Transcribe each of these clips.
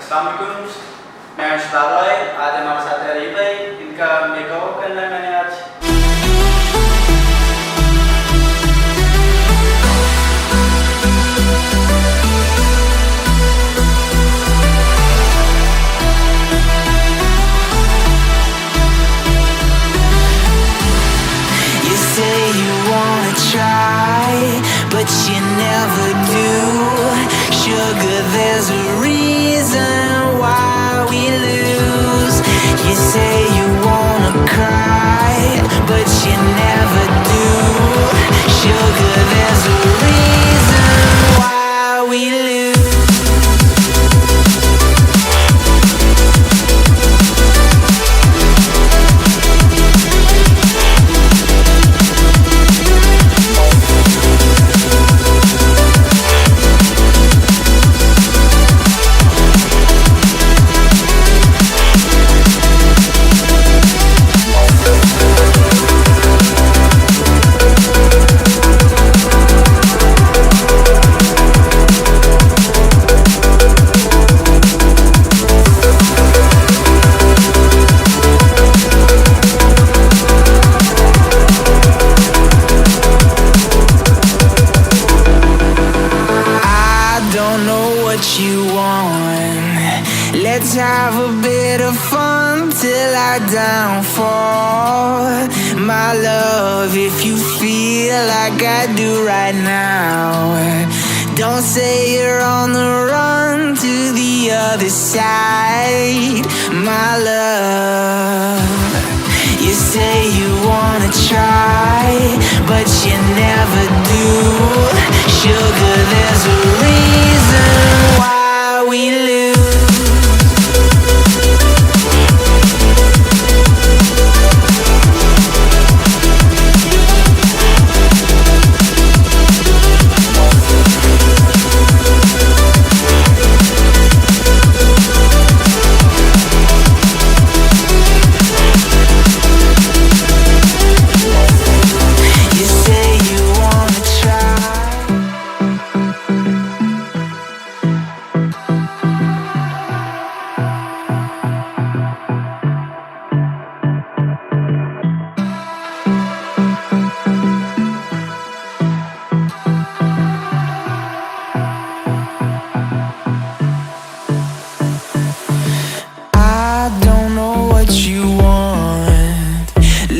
Assalamualaikum, मैं शहजाद आज हमारे साथ है रही भाई, इनका मेकअप करना है मैंने आज। You say you wanna try, but you never do. Sugar, there's a reason why we lose. You say you wanna cry, but you never do. Sugar, there's a reason why we lose. You want. Let's have a bit of fun till I downfall. My love, if you feel like I do right now, don't say you're on the run to the other side. My love, you say you wanna try, but you never do. Sugar, there's a reason why we lose.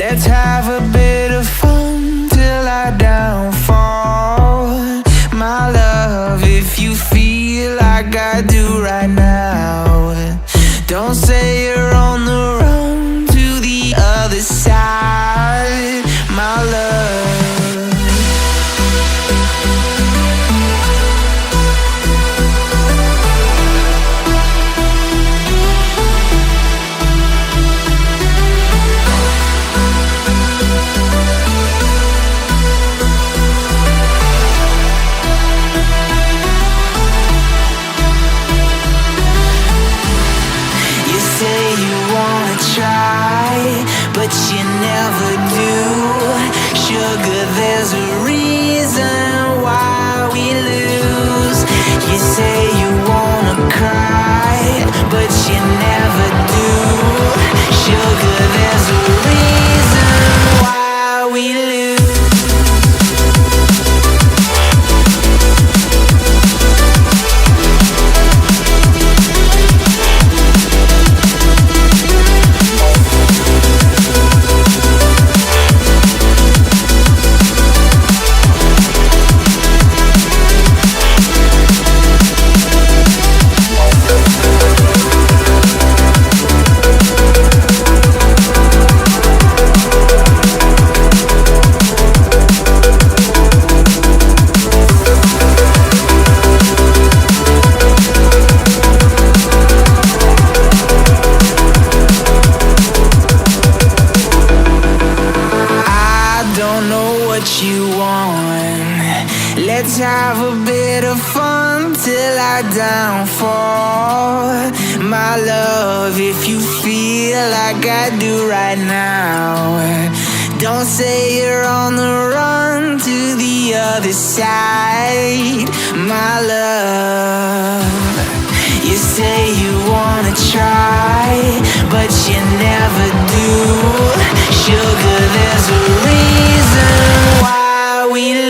Let's have a bit of fun till I downfall. My love, if you feel like I do right now, don't say you're on the run to the other side. My love, but you never do. Sugar, there's a reason why we lose. You say you wanna cry, but you never do. Sugar, there's a reason why we lose. You want. Let's have a bit of fun till I downfall. My love, if you feel like I do right now, don't say you're on the run to the other side. My love, you say you wanna try, but you never do. Sugar, there's a reason why we